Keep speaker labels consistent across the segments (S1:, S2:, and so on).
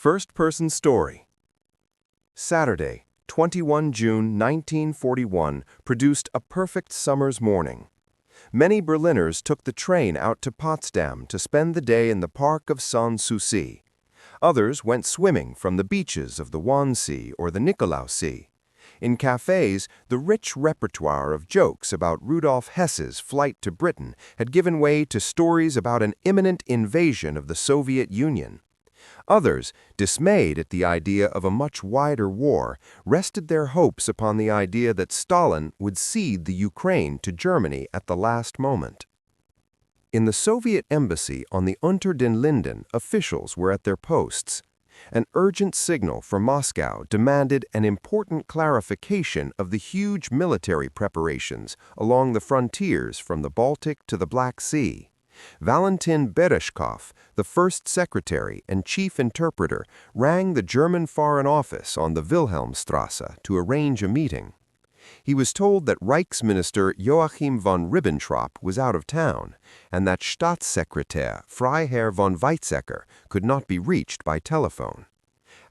S1: First-person story. Saturday, 21 June 1941, produced a perfect summer's morning. Many Berliners took the train out to Potsdam to spend the day in the park of Sanssouci. Others went swimming from the beaches of the Wannsee or the Nikolausee. In cafes, the rich repertoire of jokes about Rudolf Hess's flight to Britain had given way to stories about an imminent invasion of the Soviet Union. Others, dismayed at the idea of a much wider war, rested their hopes upon the idea that Stalin would cede the Ukraine to Germany at the last moment. In the Soviet embassy on the Unter den Linden, officials were at their posts. An urgent signal from Moscow demanded an important clarification of the huge military preparations along the frontiers from the Baltic to the Black Sea. Valentin Bereshkov, the first secretary and chief interpreter, rang the German Foreign Office on the Wilhelmstrasse to arrange a meeting. He was told that Reichsminister Joachim von Ribbentrop was out of town, and that Staatssekretär Freiherr von Weizsäcker could not be reached by telephone.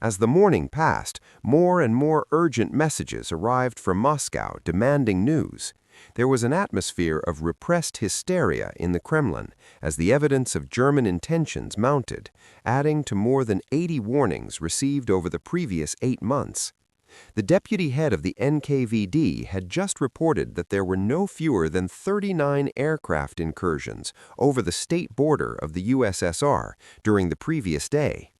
S1: As the morning passed, more and more urgent messages arrived from Moscow demanding news. There was an atmosphere of repressed hysteria in the Kremlin as the evidence of German intentions mounted, adding to more than 80 warnings received over the previous 8 months. The deputy head of the NKVD had just reported that there were no fewer than 39 aircraft incursions over the state border of the USSR during the previous day.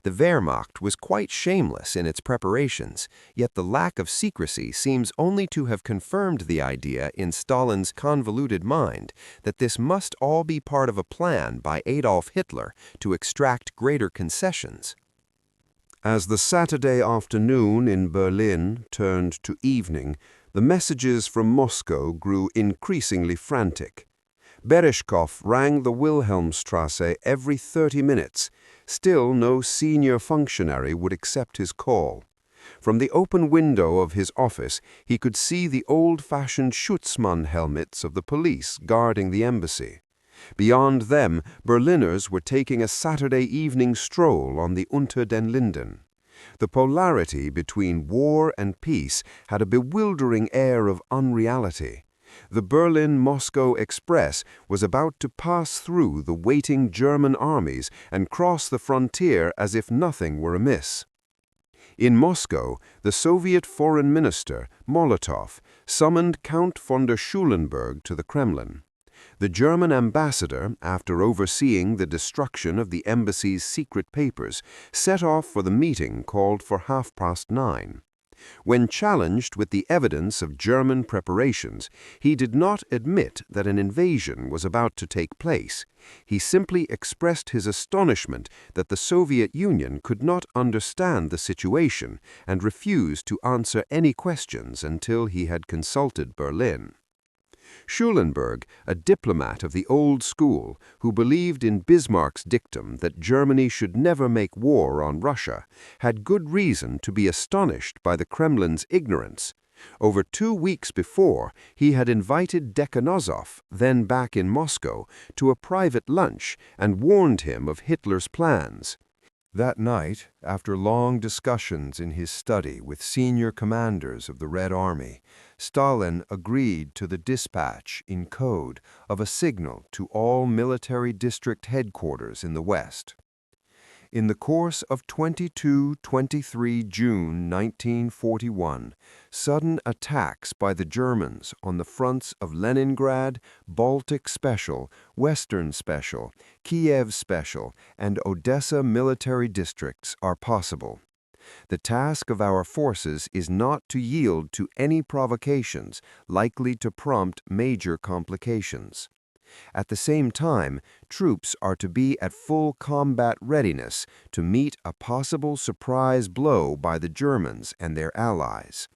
S1: The Wehrmacht was quite shameless in its preparations, yet the lack of secrecy seems only to have confirmed the idea in Stalin's convoluted mind that this must all be part of a plan by Adolf Hitler to extract greater concessions.
S2: As the Saturday afternoon in Berlin turned to evening, the messages from Moscow grew increasingly frantic. Bereshkov rang the Wilhelmstrasse every 30 minutes. Still, no senior functionary would accept his call. From the open window of his office, he could see the old-fashioned Schutzmann helmets of the police guarding the embassy. Beyond them, Berliners were taking a Saturday evening stroll on the Unter den Linden. The polarity between war and peace had a bewildering air of unreality. The Berlin-Moscow Express was about to pass through the waiting German armies and cross the frontier as if nothing were amiss. In Moscow, the Soviet Foreign Minister, Molotov, summoned Count von der Schulenburg to the Kremlin. The German ambassador, after overseeing the destruction of the embassy's secret papers, set off for the meeting called for 9:30. When challenged with the evidence of German preparations, he did not admit that an invasion was about to take place. He simply expressed his astonishment that the Soviet Union could not understand the situation and refused to answer any questions until he had consulted Berlin. Schulenburg, a diplomat of the old school who believed in Bismarck's dictum that Germany should never make war on Russia, had good reason to be astonished by the Kremlin's ignorance. Over 2 weeks before, he had invited Dekhanozov, then back in Moscow, to a private lunch and warned him of Hitler's plans. That night, after long discussions in his study with senior commanders of the Red Army, Stalin agreed to the dispatch in code of a signal to all military district headquarters in the West. In the course of 22-23 June 1941, sudden attacks by the Germans on the fronts of Leningrad, Baltic Special, Western Special, Kiev Special, and Odessa military districts are possible. The task of our forces is not to yield to any provocations likely to prompt major complications. At the same time, troops are to be at full combat readiness to meet a possible surprise blow by the Germans and their allies.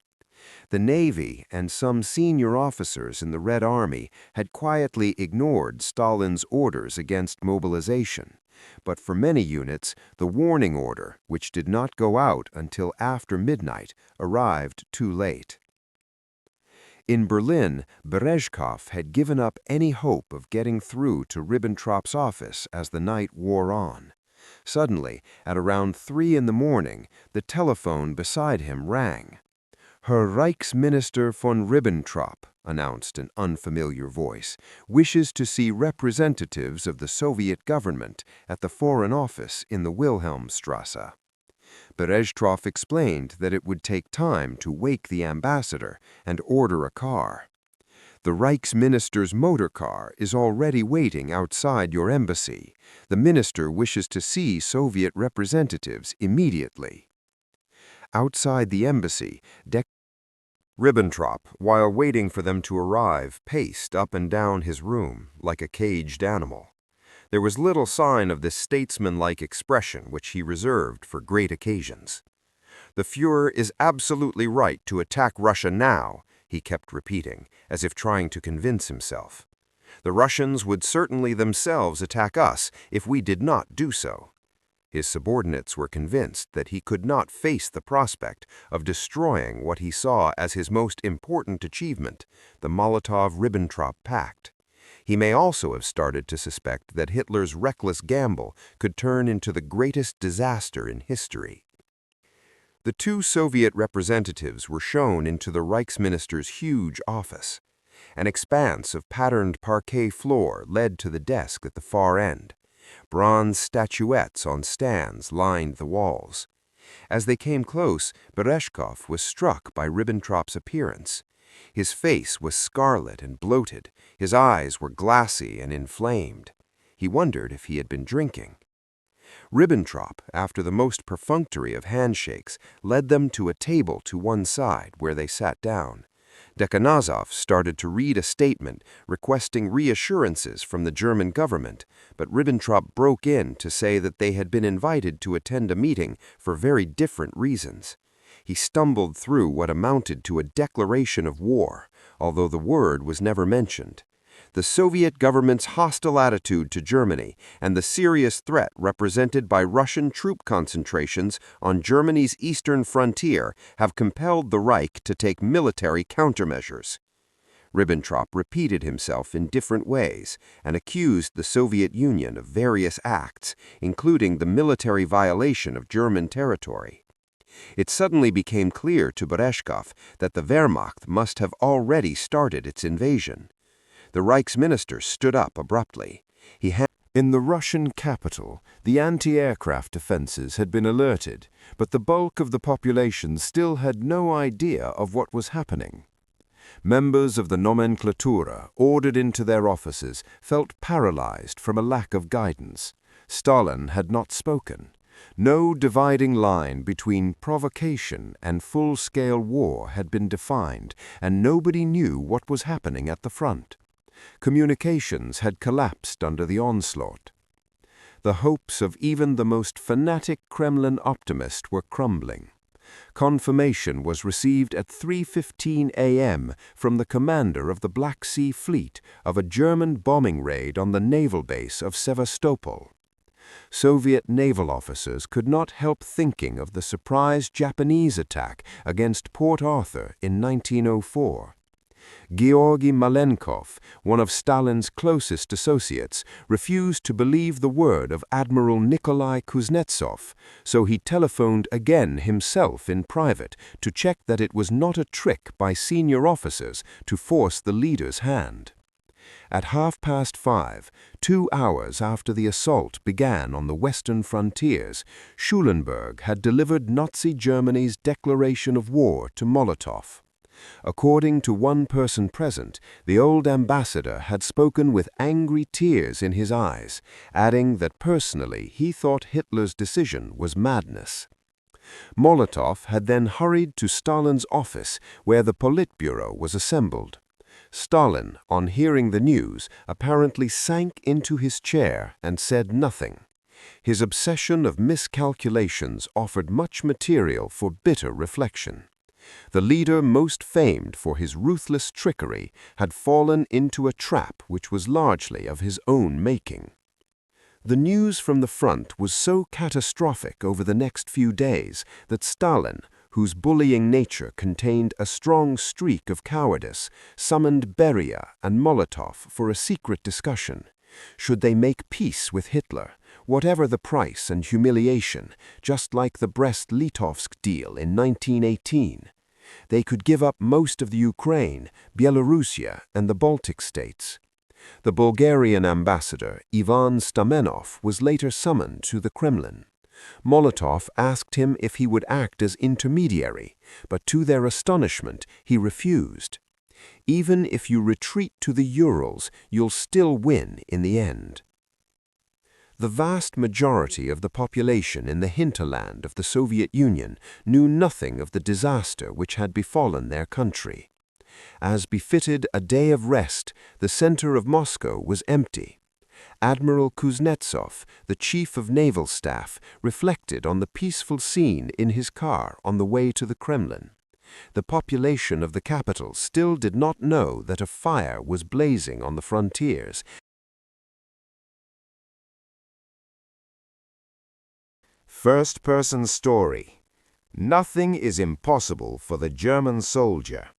S2: The Navy and some senior officers in the Red Army had quietly ignored Stalin's orders against mobilization, but for many units, the warning order, which did not go out until after midnight, arrived too late. In Berlin, Bereshkov had given up any hope of getting through to Ribbentrop's office as the night wore on.
S1: Suddenly, at around 3 in the morning, the telephone beside him rang. Herr Reichsminister von Ribbentrop, announced an unfamiliar voice, wishes to see representatives of the Soviet government at the Foreign Office in the Wilhelmstrasse. Berezhtrov explained that it would take time to wake the ambassador and order a car. The Reichsminister's motor car is already waiting outside your embassy. The minister wishes to see Soviet representatives immediately. Outside the embassy, Ribbentrop, while waiting for them to arrive, paced up and down his room like a caged animal. There was little sign of this statesmanlike expression which he reserved for great occasions. "The Führer is absolutely right to attack Russia now," he kept repeating, as if trying to convince himself. "The Russians would certainly themselves attack us if we did not do so." His subordinates were convinced that he could not face the prospect of destroying what he saw as his most important achievement, the Molotov-Ribbentrop Pact. He may also have started to suspect that Hitler's reckless gamble could turn into the greatest disaster in history. The two Soviet representatives were shown into the Reichsminister's huge office. An expanse of patterned parquet floor led to the desk at the far end. Bronze statuettes on stands lined the walls. As they came close, Berezhkov was struck by Ribbentrop's appearance. His face was scarlet and bloated. His eyes were glassy and inflamed. He wondered if he had been drinking. Ribbentrop, after the most perfunctory of handshakes, led them to a table to one side where they sat down. Dekanazov started to read a statement requesting reassurances from the German government, but Ribbentrop broke in to say that they had been invited to attend a meeting for very different reasons. He stumbled through what amounted to a declaration of war, although the word was never mentioned. The Soviet government's hostile attitude to Germany and the serious threat represented by Russian troop concentrations on Germany's eastern frontier have compelled the Reich to take military countermeasures. Ribbentrop repeated himself in different ways and accused the Soviet Union of various acts, including the military violation of German territory. It suddenly became clear to Berezhkov that the Wehrmacht must have already started its invasion. The Reichsminister stood up abruptly. In the Russian capital, the anti-aircraft defenses had been alerted, but the bulk of the population still had no idea of what was happening. Members of the nomenklatura, ordered into their offices, felt paralyzed from a lack of guidance. Stalin had not spoken. No dividing line between provocation and full-scale war had been defined, and nobody knew what was happening at the front. Communications had collapsed under the onslaught. The hopes of even the most fanatic Kremlin optimist were crumbling. Confirmation was received at 3:15 a.m. from the commander of the Black Sea Fleet of a German bombing raid on the naval base of Sevastopol. Soviet naval officers could not help thinking of the surprise Japanese attack against Port Arthur in 1904. Georgy Malenkov, one of Stalin's closest associates, refused to believe the word of Admiral Nikolai Kuznetsov, so he telephoned again himself in private to check that it was not a trick by senior officers to force the leader's hand. At 5:30, 2 hours after the assault began on the western frontiers, Schulenburg had delivered Nazi Germany's declaration of war to Molotov. According to one person present, the old ambassador had spoken with angry tears in his eyes, adding that personally he thought Hitler's decision was madness. Molotov had then hurried to Stalin's office, where the Politburo was assembled. Stalin, on hearing the news, apparently sank into his chair and said nothing. His obsession of miscalculations offered much material for bitter reflection. The leader most famed for his ruthless trickery had fallen into a trap which was largely of his own making. The news from the front was so catastrophic over the next few days that Stalin, whose bullying nature contained a strong streak of cowardice, summoned Beria and Molotov for a secret discussion. Should they make peace with Hitler?
S2: whatever the price and humiliation, just like the Brest-Litovsk deal in 1918. They could give up most of the Ukraine, Belarusia, and the Baltic states. The Bulgarian ambassador, Ivan Stamenov, was later summoned to the Kremlin. Molotov asked him if he would act as intermediary, but to their astonishment, he refused. Even if you retreat to the Urals, you'll still win in the end. The vast majority of the population in the hinterland of the Soviet Union knew nothing of the disaster which had befallen their country. As befitted a day of rest, the center of Moscow was empty. Admiral Kuznetsov, the chief of naval staff, reflected on the peaceful scene in his car on the way to the Kremlin. The population of the capital still did not know that a fire was blazing on the frontiers.
S1: First-person story. Nothing is impossible for the German soldier.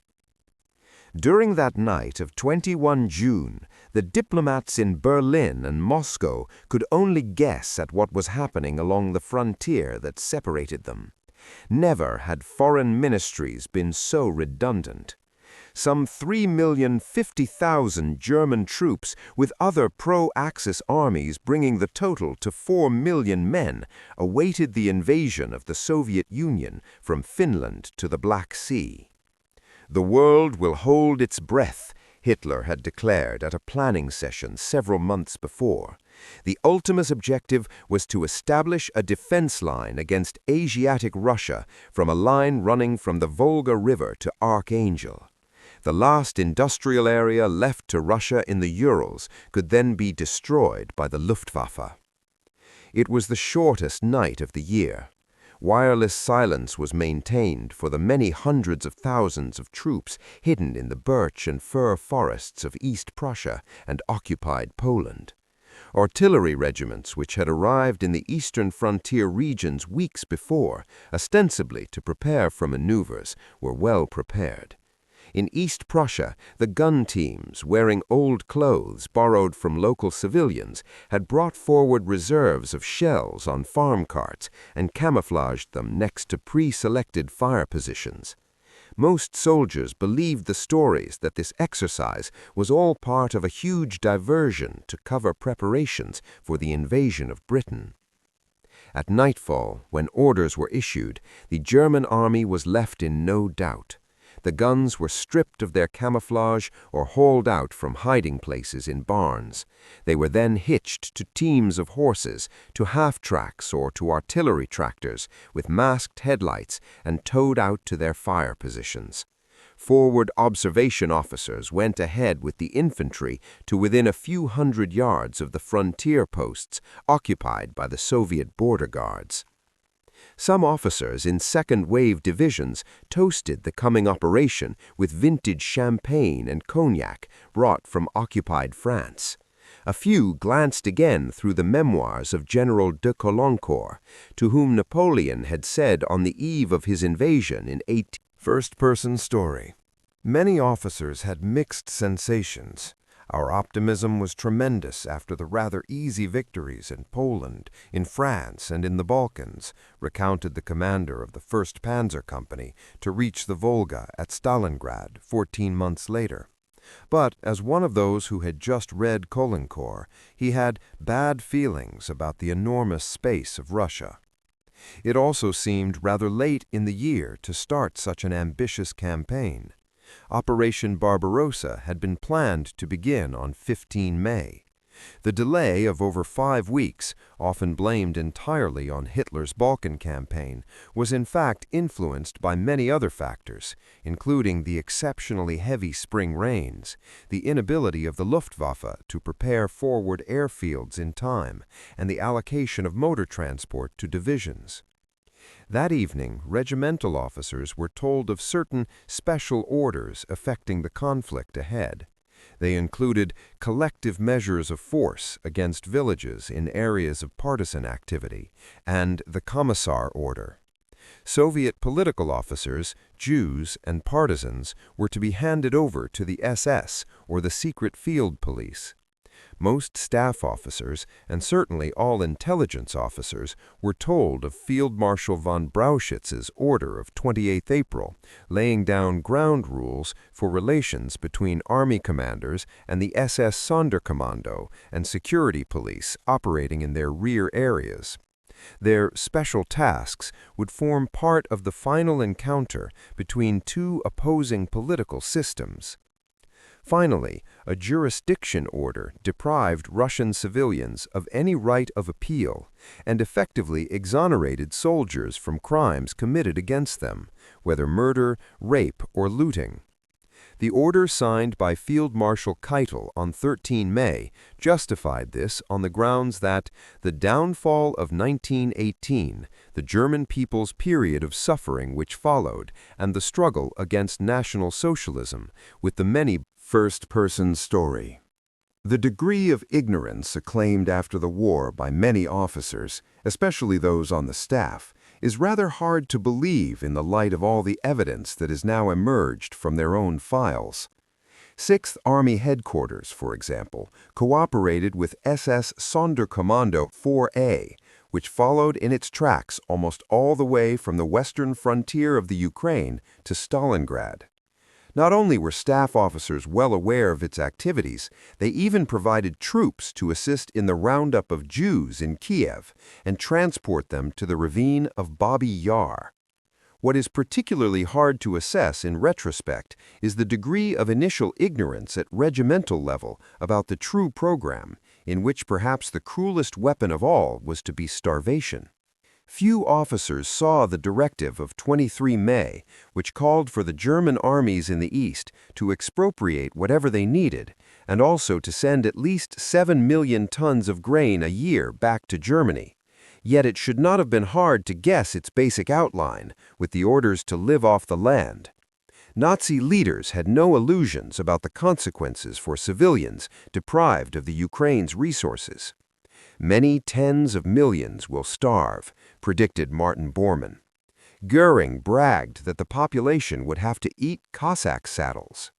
S1: During that night of 21 June, the diplomats in Berlin and Moscow could only guess at what was happening along the frontier that separated them. Never had foreign ministries been so redundant. Some 3,050,000 German troops, with other pro-Axis armies bringing the total to 4 million men, awaited the invasion of the Soviet Union from Finland to the Black Sea. The world will hold its breath, Hitler had declared at a planning session several months before. The ultimate objective was to establish a defense line against Asiatic Russia from a line running from the Volga River to Archangel. The last industrial area left to Russia in the Urals could then be destroyed by the Luftwaffe. It was the shortest night of the year. Wireless silence was maintained for the many hundreds of thousands of troops hidden in the birch and fir forests of East Prussia and occupied Poland. Artillery regiments which had arrived in the eastern frontier regions weeks before, ostensibly to prepare for maneuvers, were well prepared. In East Prussia, the gun teams, wearing old clothes borrowed from local civilians, had brought forward reserves of shells on farm carts and camouflaged them next to pre-selected fire positions. Most soldiers believed the stories that this exercise was all part of a huge diversion to cover preparations for the invasion of Britain. At nightfall, when orders were issued, the German army was left in no doubt. The guns were stripped of their camouflage or hauled out from hiding places in barns. They were then hitched to teams of horses, to half-tracks or to artillery tractors with masked headlights and towed out to their fire positions. Forward observation officers went ahead with the infantry to within a few hundred yards of the frontier posts occupied by the Soviet border guards. Some officers in second-wave divisions toasted the coming operation with vintage champagne and cognac brought from occupied France. A few glanced again through the memoirs of General de Caulaincourt, to whom Napoleon had said on the eve of his invasion in 18...
S2: First-person story. Many officers had mixed sensations. Our optimism was tremendous after the rather easy victories in Poland, in France, and in the Balkans, recounted the commander of the 1st Panzer Company to reach the Volga at Stalingrad 14 months later. But as one of those who had just read Caulaincourt, he had bad feelings about the enormous space of Russia. It also seemed rather late in the year to start such an ambitious campaign. Operation Barbarossa had been planned to begin on 15 May. The delay of over 5 weeks, often blamed entirely on Hitler's Balkan campaign, was in fact influenced by many other factors, including the exceptionally heavy spring rains, the inability of the Luftwaffe to prepare forward airfields in time, and the allocation of motor transport to divisions. That evening, regimental officers were told of certain special orders affecting the conflict ahead. They included collective measures of force against villages in areas of partisan activity and the Commissar Order. Soviet political officers, Jews, and partisans were to be handed over to the SS or the Secret Field Police.
S1: Most staff officers, and certainly all intelligence officers, were told of Field Marshal von Brauchitz's order of 28 April, laying down ground rules for relations between army commanders and the SS Sonderkommando and security police operating in their rear areas. Their special tasks would form part of the final encounter between two opposing political systems. Finally, a jurisdiction order deprived Russian civilians of any right of appeal and effectively exonerated soldiers from crimes committed against them, whether murder, rape, or looting. The order signed by Field Marshal Keitel on 13 May justified this on the grounds that the downfall of 1918, the German people's period of suffering which followed, and the struggle against National Socialism, with the many first-person story. The degree of ignorance acclaimed after the war by many officers, especially those on the staff, is rather hard to believe in the light of all the evidence that has now emerged from their own files. 6th Army Headquarters, for example, cooperated with SS Sonderkommando 4A, which followed in its tracks almost all the way from the western frontier of the Ukraine to Stalingrad. Not only were staff officers well aware of its activities, they even provided troops to assist in the roundup of Jews in Kiev and transport them to the ravine of Babi Yar. What is particularly hard to assess in retrospect is the degree of initial ignorance at regimental level about the true program, in which perhaps the cruelest weapon of all was to be starvation. Few officers saw the directive of 23 May, which called for the German armies in the East to expropriate whatever they needed, and also to send at least 7 million tons of grain a year back to Germany. Yet it should not have been hard to guess its basic outline, with the orders to live off the land. Nazi leaders had no illusions about the consequences for civilians deprived of the Ukraine's resources. Many tens of millions will starve, predicted Martin Bormann. Goering bragged that the population would have to eat Cossack saddles.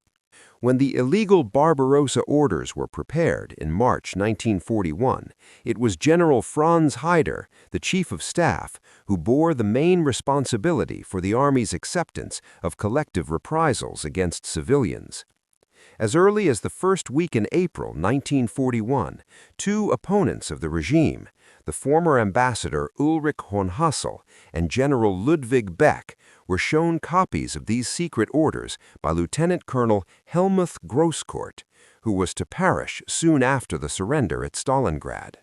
S1: When the illegal Barbarossa orders were prepared in March 1941, it was General Franz Haider, the Chief of Staff, who bore the main responsibility for the Army's acceptance of collective reprisals against civilians. As early as the first week in April 1941, two opponents of the regime, the former ambassador Ulrich Hohenhassel and General Ludwig Beck, were shown copies of these secret orders by Lieutenant Colonel Helmuth Grosskort, who was to perish soon after the surrender at Stalingrad.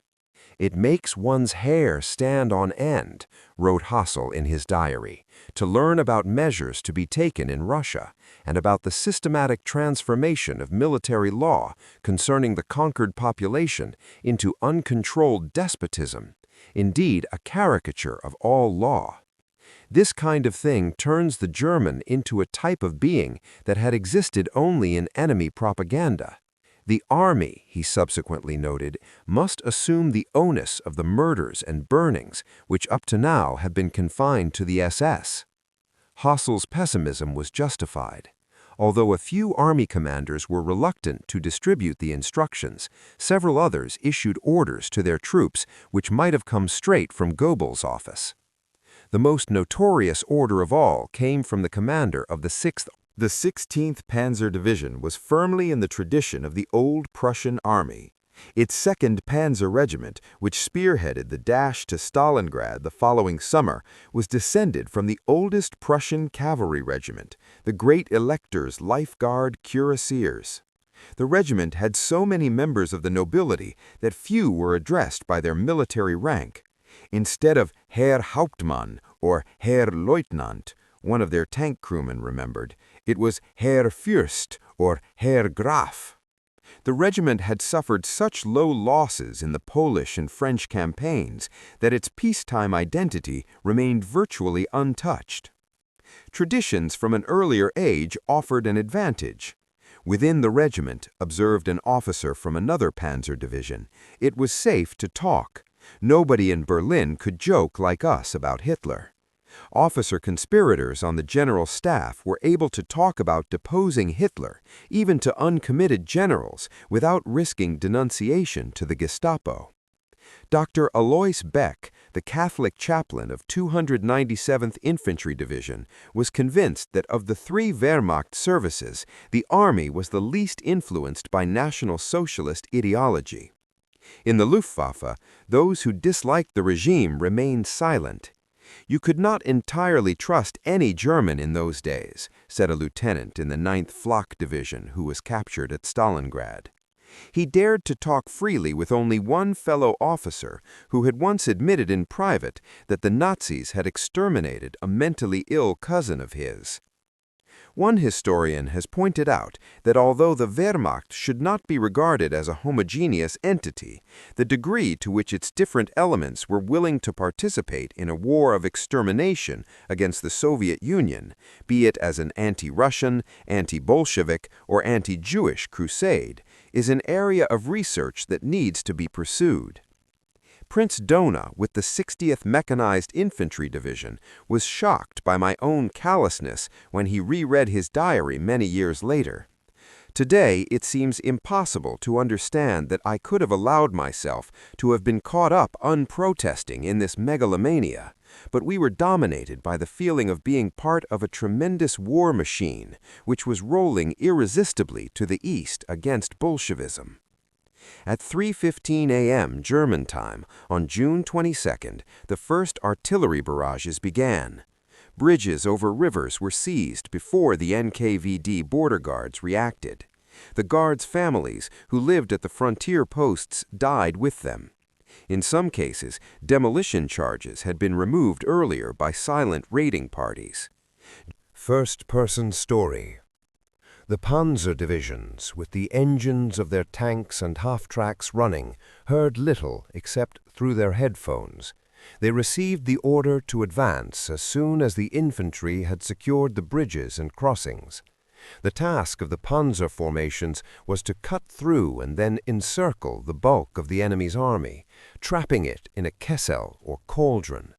S1: "It makes one's hair stand on end," wrote Hassel in his diary, "to learn about measures to be taken in Russia and about the systematic transformation of military law concerning the conquered population into uncontrolled despotism, indeed a caricature of all law. This kind of thing turns the German into a type of being that had existed only in enemy propaganda. The army," he subsequently noted, "must assume the onus of the murders and burnings which up to now have been confined to the SS." Hassel's pessimism was justified. Although a few army commanders were reluctant to distribute the instructions, several others issued orders to their troops which might have come straight from Goebbels' office. The most notorious order of all came from the commander of the 6th. The 16th Panzer Division was firmly in the tradition of the old Prussian army. Its 2nd Panzer Regiment, which spearheaded the dash to Stalingrad the following summer, was descended from the oldest Prussian cavalry regiment, the Great Elector's Life Guard Cuirassiers. The regiment had so many members of the nobility that few were addressed by their military rank. Instead of Herr Hauptmann or Herr Leutnant, one of their tank crewmen remembered, it was Herr Fürst or Herr Graf. The regiment had suffered such low losses in the Polish and French campaigns that its peacetime identity remained virtually untouched. Traditions from an earlier age offered an advantage. Within the regiment, observed an officer from another panzer division, it was safe to talk. Nobody in Berlin could joke like us about Hitler. Officer conspirators on the general staff were able to talk about deposing Hitler, even to uncommitted generals, without risking denunciation to the Gestapo. Dr. Alois Beck, the Catholic chaplain of 297th Infantry Division, was convinced that of the three Wehrmacht services, the Army was the least influenced by National Socialist ideology. In the Luftwaffe, those who disliked the regime remained silent. "You could not entirely trust any German in those days," said a lieutenant in the 9th Flak Division who was captured at Stalingrad. He dared to talk freely with only one fellow officer who had once admitted in private that the Nazis had exterminated a mentally ill cousin of his. One historian has pointed out that although the Wehrmacht should not be regarded as a homogeneous entity, the degree to which its different elements were willing to participate in a war of extermination against the Soviet Union, be it as an anti-Russian, anti-Bolshevik, or anti-Jewish crusade, is an area of research that needs to be pursued. Prince Dona, with the 60th Mechanized Infantry Division, was shocked by my own callousness when he reread his diary many years later. Today, it seems impossible to understand that I could have allowed myself to have been caught up unprotesting in this megalomania, but we were dominated by the feeling of being part of a tremendous war machine, which was rolling irresistibly to the east against Bolshevism. At 3:15 a.m. German time, on June 22nd, the first artillery barrages began. Bridges over rivers were seized before the NKVD border guards reacted. The guards' families who lived at the frontier posts died with them. In some cases, demolition charges had been removed earlier by silent raiding parties.
S2: First-person story. The Panzer divisions, with the engines of their tanks and half-tracks running, heard little except through their headphones. They received the order to advance as soon as the infantry had secured the bridges and crossings. The task of the Panzer formations was to cut through and then encircle the bulk of the enemy's army, trapping it in a kessel or cauldron.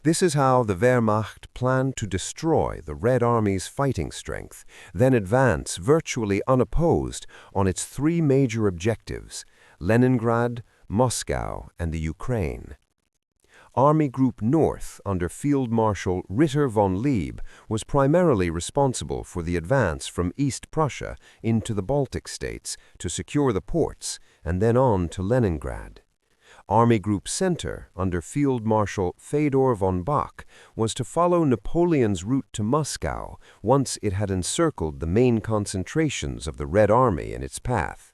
S2: This is how the Wehrmacht planned to destroy the Red Army's fighting strength, then advance virtually unopposed on its three major objectives: Leningrad, Moscow, and the Ukraine. Army Group North, under Field Marshal Ritter von Lieb, was primarily responsible for the advance from East Prussia into the Baltic states to secure the ports, and then on to Leningrad. Army Group Center, under Field Marshal Fedor von Bock, was to follow Napoleon's route to Moscow once it had encircled the main concentrations of the Red Army in its path.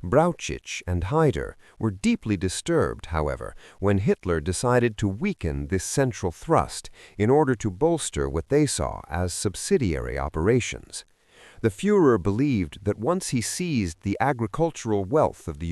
S2: Brauchitsch and Haider were deeply disturbed, however, when Hitler decided to weaken this central thrust in order to bolster what they saw as subsidiary operations. The Führer believed that once he seized the agricultural wealth of the